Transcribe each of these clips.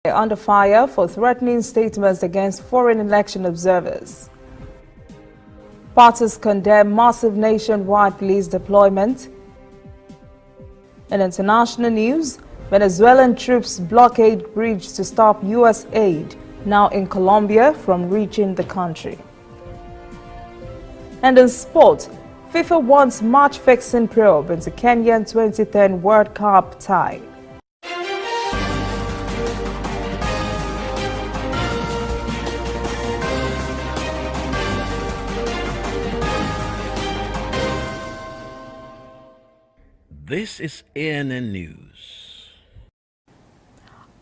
Under fire for threatening statements against foreign election observers. Parties condemn massive nationwide police deployment. In international news, Venezuelan troops blockade bridge to stop U.S. aid now in Colombia from reaching the country. And in sport, FIFA wants match-fixing probe into Kenyan 2010 World Cup tie. This is ANN News.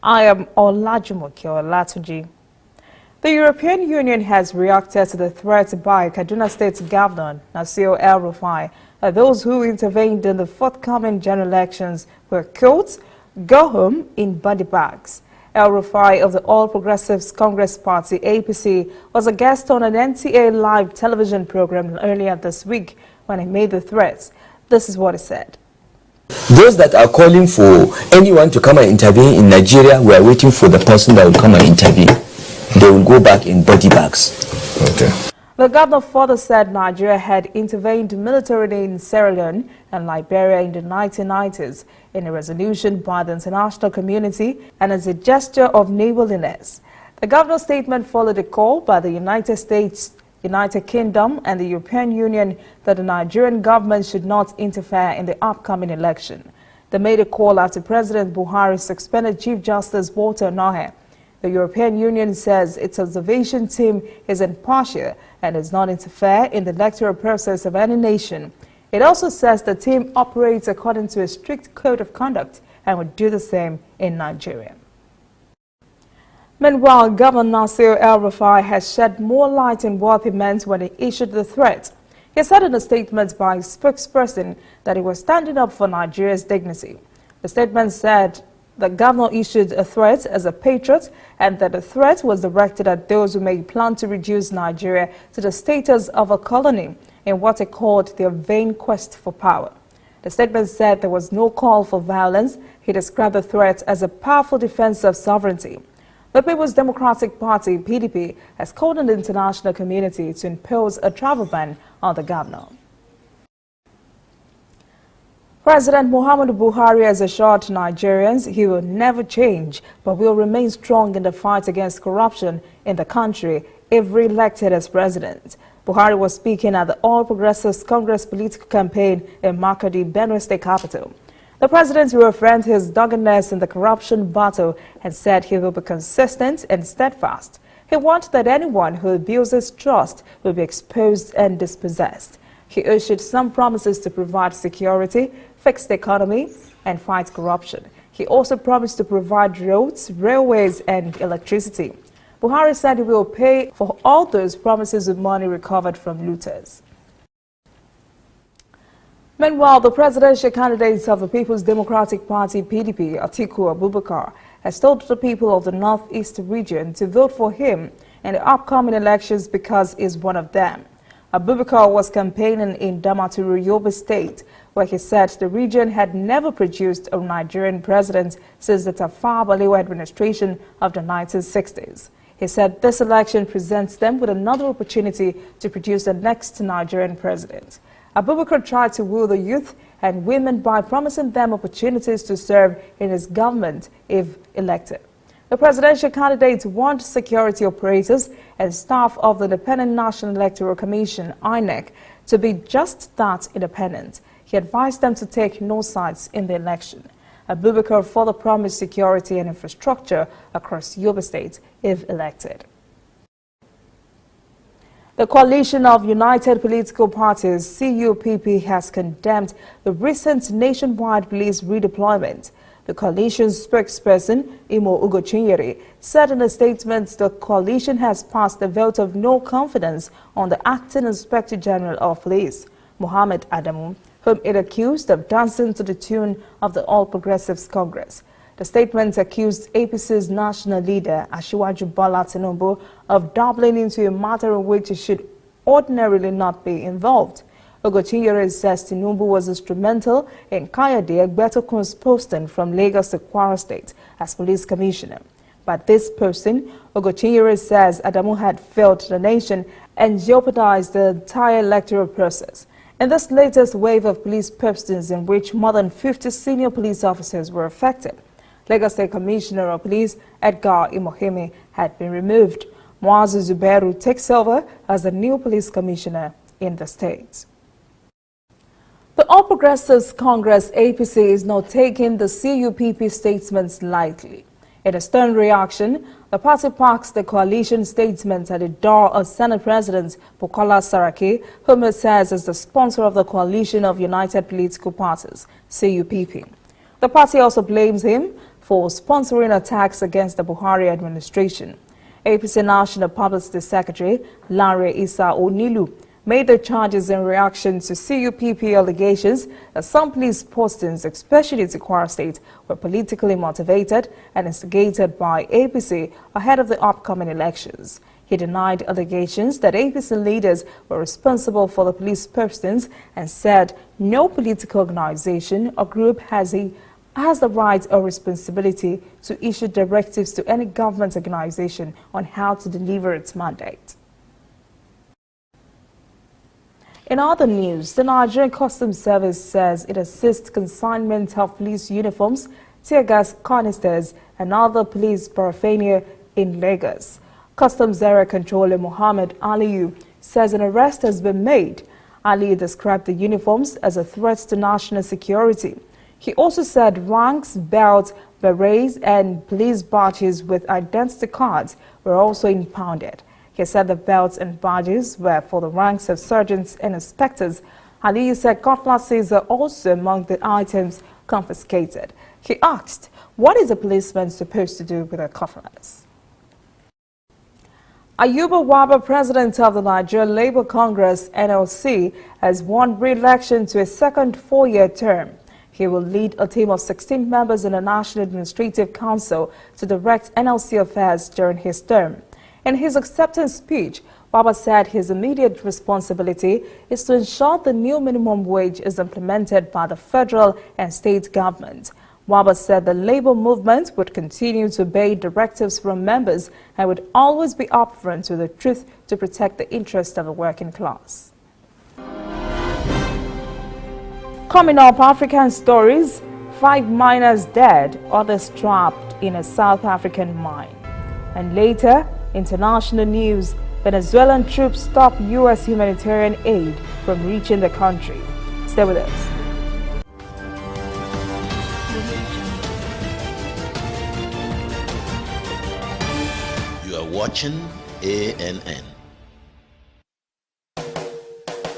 I am Olajumoke Olatunji. The European Union has reacted to the threat by Kaduna State Governor Nasir El-Rufai that those who intervened in the forthcoming general elections were, quote, go home in body bags. El-Rufai of the All Progressives Congress Party, APC, was a guest on an NTA live television program earlier this week when he made the threats. This is what he said. Those that are calling for anyone to come and intervene in Nigeria, we are waiting for the person that will come and intervene. They will go back in body bags. Okay. The governor further said Nigeria had intervened militarily in Sierra Leone and Liberia in the 1990s in a resolution by the international community and as a gesture of neighborliness. The governor's statement followed a call by the United States, United Kingdom and the European Union that the Nigerian government should not interfere in the upcoming election. They made a call after President Buhari suspended Chief Justice Walter Nohe. The European Union says its observation team is impartial and does not interfere in the electoral process of any nation. It also says the team operates according to a strict code of conduct and would do the same in Nigeria. Meanwhile, Governor Nasir El-Rufai has shed more light on what he meant when he issued the threat. He said in a statement by his spokesperson that he was standing up for Nigeria's dignity. The statement said the governor issued a threat as a patriot and that the threat was directed at those who may plan to reduce Nigeria to the status of a colony in what he called their vain quest for power. The statement said there was no call for violence. He described the threat as a powerful defense of sovereignty. The People's Democratic Party, PDP, has called on the international community to impose a travel ban on the governor. President Muhammadu Buhari has assured Nigerians he will never change but will remain strong in the fight against corruption in the country if re-elected as president. Buhari was speaking at the All Progressives Congress political campaign in Makurdi, Benue State capital. The president reaffirmed his doggedness in the corruption battle and said he will be consistent and steadfast. He wants that anyone who abuses trust will be exposed and dispossessed. He issued some promises to provide security, fix the economy, and fight corruption. He also promised to provide roads, railways, and electricity. Buhari said he will pay for all those promises with money recovered from looters. Meanwhile, the presidential candidate of the People's Democratic Party, PDP, Atiku Abubakar, has told the people of the Northeast region to vote for him in the upcoming elections because he is one of them. Abubakar was campaigning in Damaturu, Yobe State, where he said the region had never produced a Nigerian president since the Tafawa Balewa administration of the 1960s. He said this election presents them with another opportunity to produce the next Nigerian president. Abubakar tried to woo the youth and women by promising them opportunities to serve in his government if elected. The presidential candidate warned security operators and staff of the Independent National Electoral Commission, INEC, to be just that, independent. He advised them to take no sides in the election. Abubakar further promised security and infrastructure across Yobe State if elected. The Coalition of United Political Parties, CUPP, has condemned the recent nationwide police redeployment. The coalition's spokesperson, Imo Ugochinyere, said in a statement the coalition has passed a vote of no confidence on the acting Inspector General of Police, Mohammed Adamu, whom it accused of dancing to the tune of the All Progressives Congress. The statement accused APC's national leader, Asiwaju Bola Tinubu, of dabbling into a matter in which he should ordinarily not be involved. Ugochinyere says Tinubu was instrumental in Kayode Egbetokun's posting from Lagos to Kwara State as police commissioner. by this person. Ogochinyere says Adamu had failed the nation and jeopardized the entire electoral process. In this latest wave of police pursuits in which more than 50 senior police officers were affected, Lagos State Commissioner of Police Edgar Imoheme had been removed. Muazu Zubairu takes over as the new police commissioner in the state. The All Progressives Congress APC is not taking the CUPP statements lightly. In a stern reaction, the party parks the coalition statement at the door of Senate President Bukola Saraki, whom it says is the sponsor of the Coalition of United Political Parties, CUPP. The party also blames him for sponsoring attacks against the Buhari administration. APC National Publicity Secretary Lanre Issa Onilu made the charges in reaction to CUPP allegations that some police postings, especially in Kwara State, were politically motivated and instigated by APC ahead of the upcoming elections. He denied allegations that APC leaders were responsible for the police postings and said no political organization or group has the right or responsibility to issue directives to any government organization on how to deliver its mandate. In other news, the Nigerian Customs Service says it assists consignment of police uniforms, tear gas canisters, and other police paraphernalia in Lagos. Customs Area Controller Mohammed Aliyu says an arrest has been made. Aliyu described the uniforms as a threat to national security. He also said ranks, belts, berets, and police badges with identity cards were also impounded. He said the belts and badges were for the ranks of sergeants and inspectors. Aliyu said cutlasses are also among the items confiscated. He asked, what is a policeman supposed to do with a cutlass? Ayuba Waba, president of the Nigerian Labour Congress, NLC, has won re-election to a second four-year term. He will lead a team of 16 members in the National Administrative Council to direct NLC affairs during his term. In his acceptance speech, Waba said his immediate responsibility is to ensure the new minimum wage is implemented by the federal and state government. Waba said the labor movement would continue to obey directives from members and would always be upfront with the truth to protect the interests of the working class. Coming up, African stories, 5 miners dead, others trapped in a South African mine. And later, international news, Venezuelan troops stop U.S. humanitarian aid from reaching the country. Stay with us. You are watching ANN.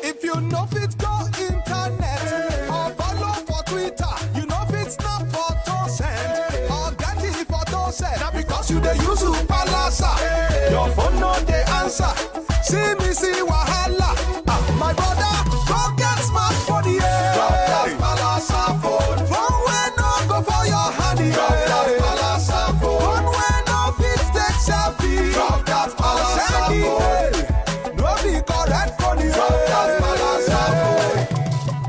If you know fit go internet or follow for Twitter, you know fit snap photo send or get it photo send. Now because you dey use Palasa, your phone no dey answer. See me see wahala. My brother, go get smartphone, yeah. Drop that Palasa phone. Phone wey no go for your hand, yeah. Drop that Palasa phone. Phone wey no fit take selfie. Drop that Palasa phone. No be correct phone, yeah. Drop that Palasa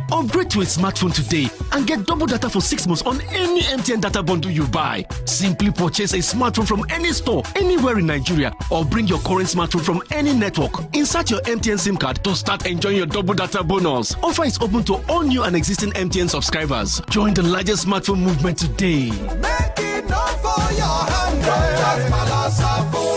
phone. Upgrade to a smartphone today and get double data for 6 months on any MTN data bundle you buy. Simply purchase a smartphone from any store, anywhere in Nigeria, or bring your current smartphone from any network. Insert your MTN SIM card to start enjoying your double data bonus. Offer is open to all new and existing MTN subscribers. Join the largest smartphone movement today. Make it known for your hand, that's Palasa phone.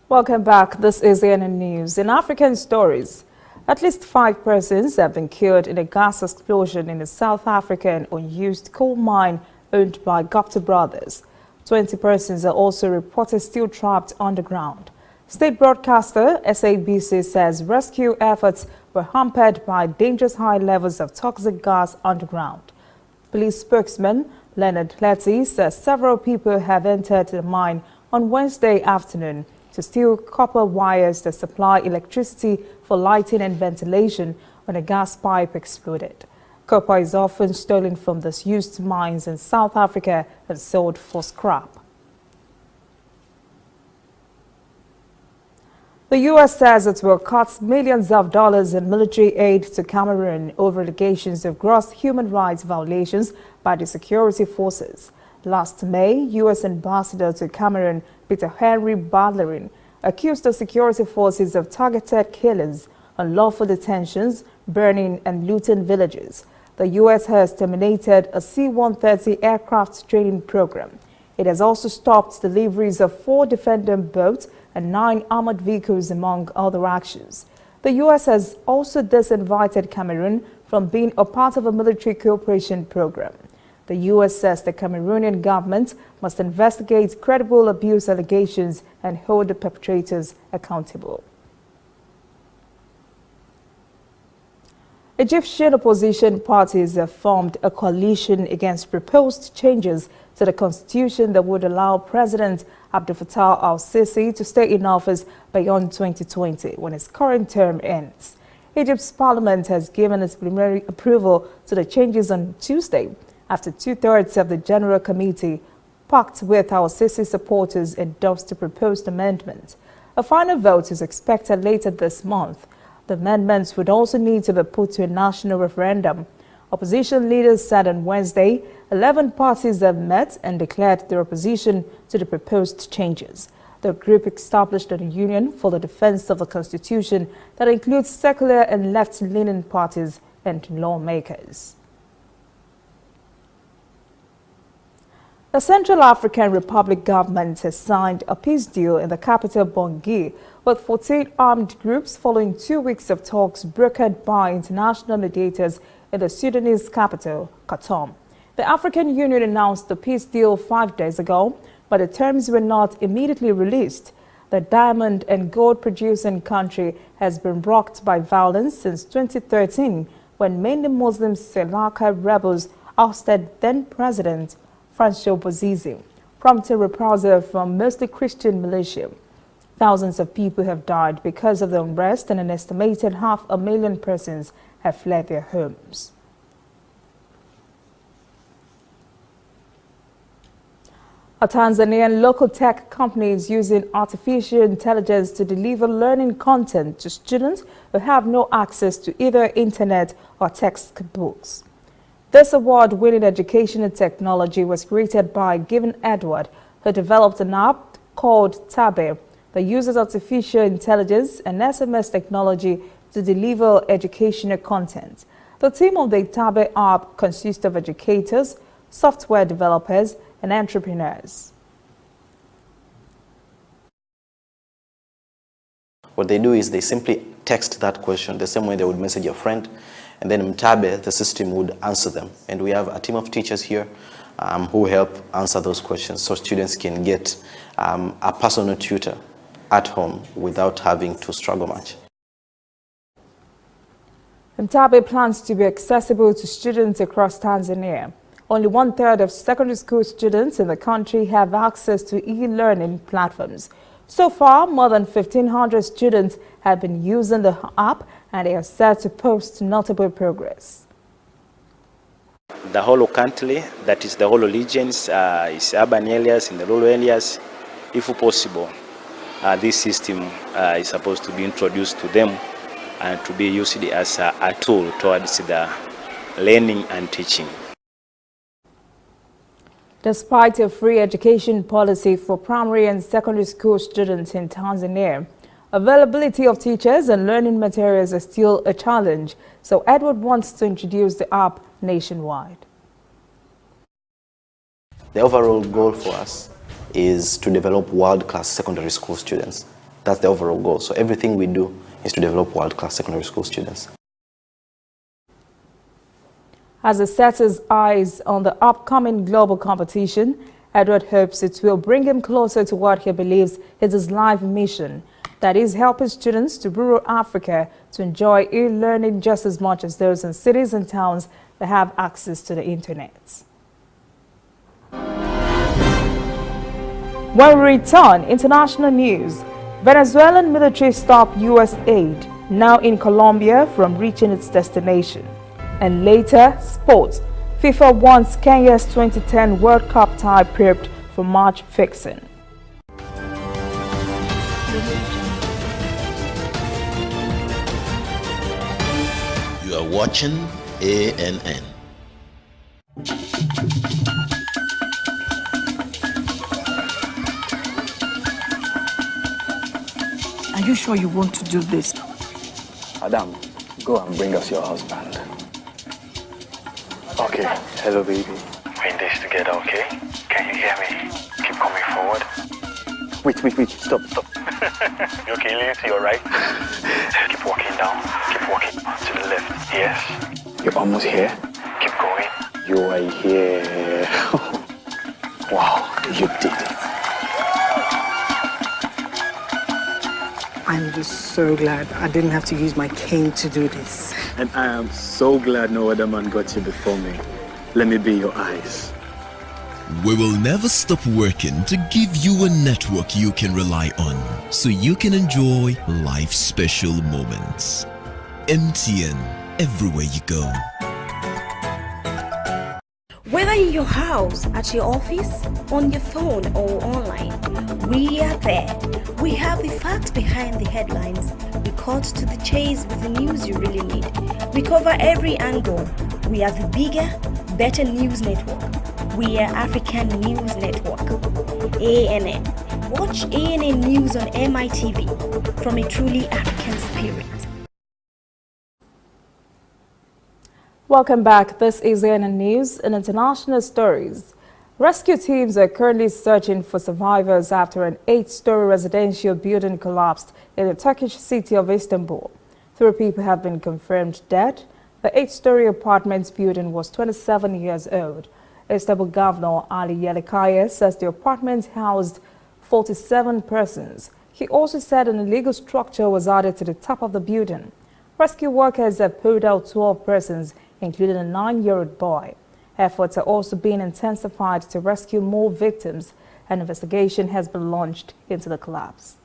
Welcome back. This is ANN News. In African stories, At least 5 persons have been killed in a gas explosion in a South African unused coal mine owned by Gupta brothers. 20 persons are also reported still trapped underground. State broadcaster SABC says rescue efforts were hampered by dangerous high levels of toxic gas underground. Police spokesman Leonard Letty says several people have entered the mine on Wednesday afternoon to steal copper wires that supply electricity for lighting and ventilation when a gas pipe exploded. Copper is often stolen from disused mines in South Africa and sold for scrap. The U.S. says it will cut millions of dollars in military aid to Cameroon over allegations of gross human rights violations by the security forces. Last May, U.S. Ambassador to Cameroon, Peter Henry Badlerin, accused the security forces of targeted killings, unlawful detentions, burning and looting villages. The U.S. has terminated a C-130 aircraft training program. It has also stopped deliveries of 4 Defender boats and 9 armored vehicles, among other actions. The U.S. has also disinvited Cameroon from being a part of a military cooperation program. The U.S. says the Cameroonian government must investigate credible abuse allegations and hold the perpetrators accountable. Egyptian opposition parties have formed a coalition against proposed changes to the constitution that would allow President Abdel Fattah al-Sisi to stay in office beyond 2020 when his current term ends. Egypt's parliament has given its preliminary approval to the changes on Tuesday after 2/3 of the General Committee, packed with al-Sisi supporters, endorsed the proposed amendment. A final vote is expected later this month. The amendments would also need to be put to a national referendum. Opposition leaders said on Wednesday 11 parties have met and declared their opposition to the proposed changes. The group established a union for the defense of the constitution that includes secular and left-leaning parties and lawmakers. The Central African Republic government has signed a peace deal in the capital Bangui with 14 armed groups following 2 weeks of talks brokered by international mediators in the Sudanese capital, Khartoum. The African Union announced the peace deal 5 days ago, but the terms were not immediately released. The diamond and gold producing country has been rocked by violence since 2013 when mainly Muslim Selaka rebels ousted then-President Francois Bozize, prompting reprisal from mostly Christian militia. Thousands of people have died because of the unrest and an estimated 500,000 persons have fled their homes. A Tanzanian local tech company is using artificial intelligence to deliver learning content to students who have no access to either internet or textbooks. This award-winning educational technology was created by Given Edward, who developed an app called Tabe that uses artificial intelligence and SMS technology to deliver educational content. The team of the Tabe app consists of educators, software developers, and entrepreneurs. What they do is they simply text that question the same way they would message a friend, and then Mtabe, the system, would answer them. And we have a team of teachers here who help answer those questions so students can get a personal tutor at home without having to struggle much. Mtabe plans to be accessible to students across Tanzania. Only 1/3 of secondary school students in the country have access to e-learning platforms. So far, more than 1,500 students have been using the app, and they are set to post notable progress. The whole country, that is the whole regions, is urban areas, in the rural areas, if possible, this system is supposed to be introduced to them and to be used as a tool towards the learning and teaching. Despite a free education policy for primary and secondary school students in Tanzania, availability of teachers and learning materials is still a challenge, so Edward wants to introduce the app nationwide. The overall goal for us is to develop world-class secondary school students. That's the overall goal. So everything we do is to develop world-class secondary school students. As he sets his eyes on the upcoming global competition, Edward hopes it will bring him closer to what he believes is his life mission, that is helping students to rural Africa to enjoy e-learning just as much as those in cities and towns that have access to the internet. When we return, international news. Venezuelan military stopped U.S. aid, now in Colombia, from reaching its destination. And later, sports. FIFA wants Kenya's 2010 World Cup tie prepped for match fixing. You are watching ANN. Are you sure you want to do this? Adam, go and bring us your husband. Okay, hello baby. We're in this together, okay? Can you hear me? Keep coming forward. Wait, stop. You okay, lean to your right. Keep walking down. Keep walking to the left. Yes. You're almost here. Keep going. You are here. Wow, you did it. I'm just so glad I didn't have to use my cane to do this. And I am so glad no other man got you before me. Let me be your eyes. We will never stop working to give you a network you can rely on so you can enjoy life's special moments. MTN, everywhere you go. Whether in your house, at your office, on your phone or online, we are there. We have the facts behind the headlines. We cut to the chase with the news you really need. We cover every angle. We are the bigger, better news network. We are African News Network. ANN. Watch ANN News on MITV from a truly African spirit. Welcome back. This is ANN News and international stories. Rescue teams are currently searching for survivors after an 8-story residential building collapsed in the Turkish city of Istanbul. 3 people have been confirmed dead. The 8-story apartment building was 27 years old. Istanbul Governor Ali Yerlikaya says the apartment housed 47 persons. He also said an illegal structure was added to the top of the building. Rescue workers have pulled out 12 persons, including a 9-year-old boy. Efforts are also being intensified to rescue more victims. An investigation has been launched into the collapse.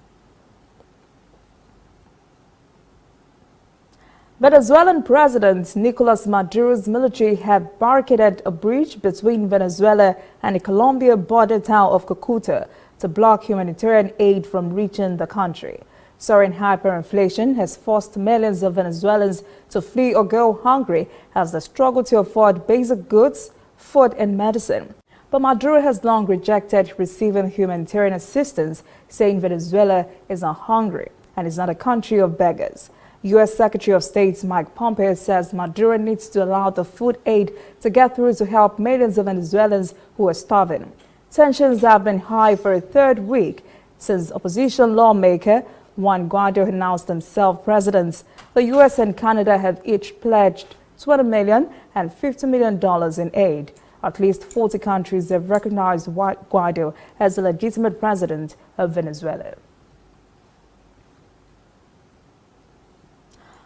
Venezuelan President Nicolas Maduro's military have barricaded a bridge between Venezuela and the Colombia border town of Cucuta to block humanitarian aid from reaching the country. Soaring hyperinflation has forced millions of Venezuelans to flee or go hungry as they struggle to afford basic goods, food and medicine. But Maduro has long rejected receiving humanitarian assistance, saying Venezuela is not hungry and is not a country of beggars. U.S. Secretary of State Mike Pompeo says Maduro needs to allow the food aid to get through to help millions of Venezuelans who are starving. Tensions have been high for a 3rd week since opposition lawmaker Juan Guaido announced himself president. The U.S. and Canada have each pledged $20 million and $50 million in aid. At least 40 countries have recognized Guaido as the legitimate president of Venezuela.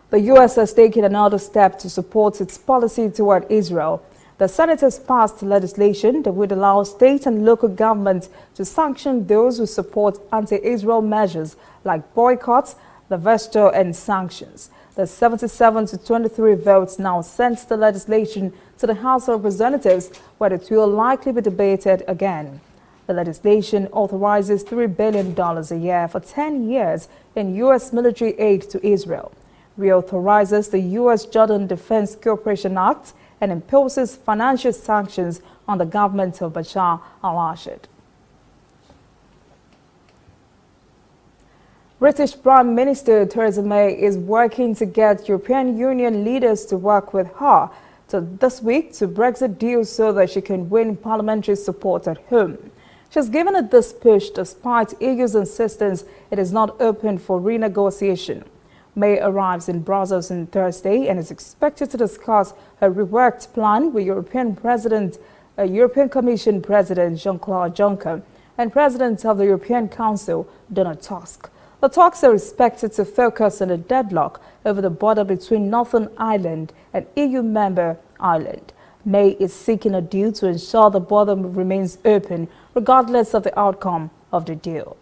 The U.S. has taken another step to support its policy toward Israel. The Senate has passed legislation that would allow state and local governments to sanction those who support anti-Israel measures like boycotts, the veto, and sanctions. The 77 to 23 votes now sends the legislation to the House of Representatives, where it will likely be debated again. The legislation authorizes $3 billion a year for 10 years in U.S. military aid to Israel, reauthorizes the U.S.-Jordan Defense Cooperation Act, and imposes financial sanctions on the government of Bashar al-Assad. British Prime Minister Theresa May is working to get European Union leaders to work with her this week to Brexit deal so that she can win parliamentary support at home. She's given it this push despite EU's insistence it is not open for renegotiation. May arrives in Brussels on Thursday and is expected to discuss her reworked plan with European Commission President Jean-Claude Juncker and President of the European Council, Donald Tusk. The talks are expected to focus on the deadlock over the border between Northern Ireland and EU member Ireland. May is seeking a deal to ensure the border remains open regardless of the outcome of the deal.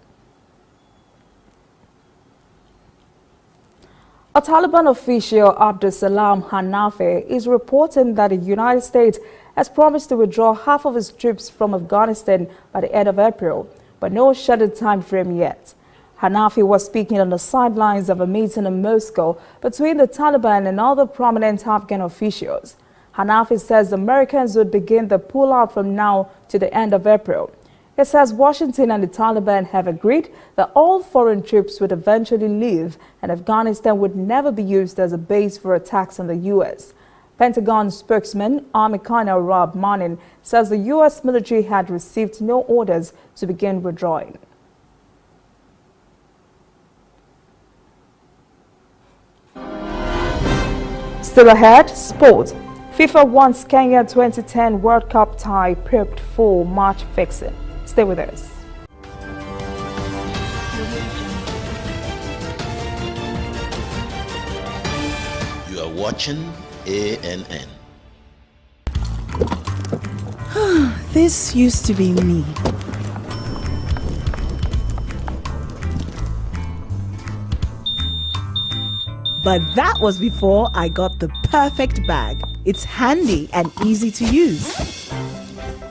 A Taliban official, Abdul Salam Hanafi, is reporting that the United States has promised to withdraw half of its troops from Afghanistan by the end of April, but no scheduled time frame yet. Hanafi was speaking on the sidelines of a meeting in Moscow between the Taliban and other prominent Afghan officials. Hanafi says Americans would begin the pullout from now to the end of April. It says Washington and the Taliban have agreed that all foreign troops would eventually leave and Afghanistan would never be used as a base for attacks on the U.S. Pentagon spokesman Army Colonel Rob Manning says the U.S. military had received no orders to begin withdrawing. Still ahead, sport. FIFA wants Kenya 2010 World Cup tie prepped for match fixing. Stay with us. You are watching ANN. This used to be me. But that was before I got the perfect bag. It's handy and easy to use.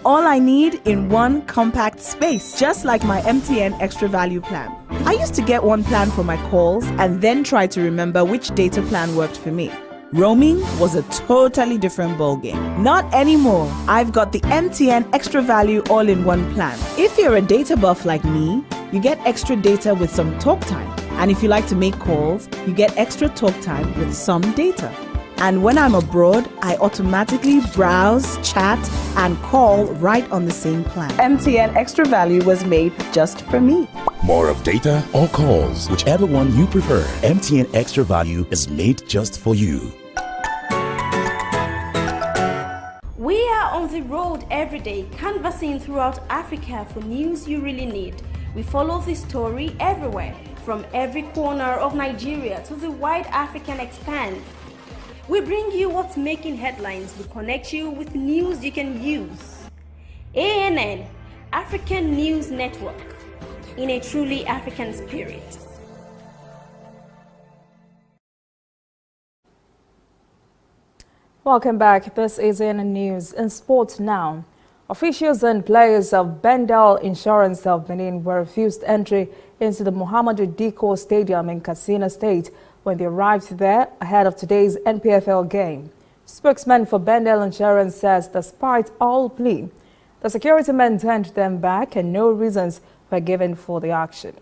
All I need in one compact space, just like my MTN Extra Value plan. I used to get one plan for my calls and then try to remember which data plan worked for me. Roaming was a totally different ballgame. Not anymore. I've got the MTN Extra Value all-in-one plan. If you're a data buff like me, you get extra data with some talk time. And if you like to make calls, you get extra talk time with some data. And when I'm abroad, I automatically browse, chat, and call right on the same plan. MTN Extra Value was made just for me. More of data or calls, whichever one you prefer. MTN Extra Value is made just for you. We are on the road every day, canvassing throughout Africa for news you really need. We follow this story everywhere, from every corner of Nigeria to the wide African expanse. We bring you what's making headlines. We connect you with news you can use. ANN, African News Network, in a truly African spirit. Welcome back. This is ANN News. In sports now, officials and players of Bendel Insurance of Benin were refused entry into the Muhammadu Diko Stadium in Katsina State when they arrived there ahead of today's NPFL game. Spokesman for Bendel Insurance says despite all plea, the security men turned them back and no reasons were given for the action.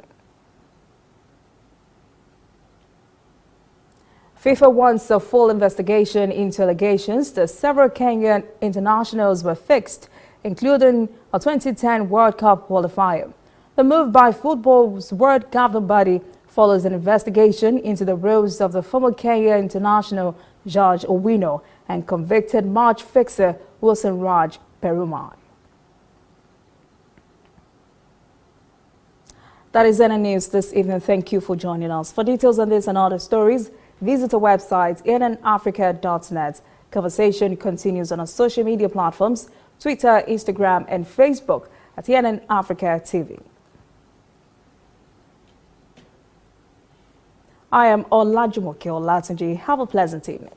FIFA wants a full investigation into allegations that several Kenyan internationals were fixed, including a 2010 World Cup qualifier. The move by football's world governing body follows an investigation into the roles of the former Kenya international George Owino and convicted match fixer Wilson Raj Perumai. That is ANN News this evening. Thank you for joining us. For details on this and other stories, visit our website, annafrica.net. Conversation continues on our social media platforms, Twitter, Instagram, and Facebook at ANN Africa TV. I am Olajumoke Olatunji. Have a pleasant evening.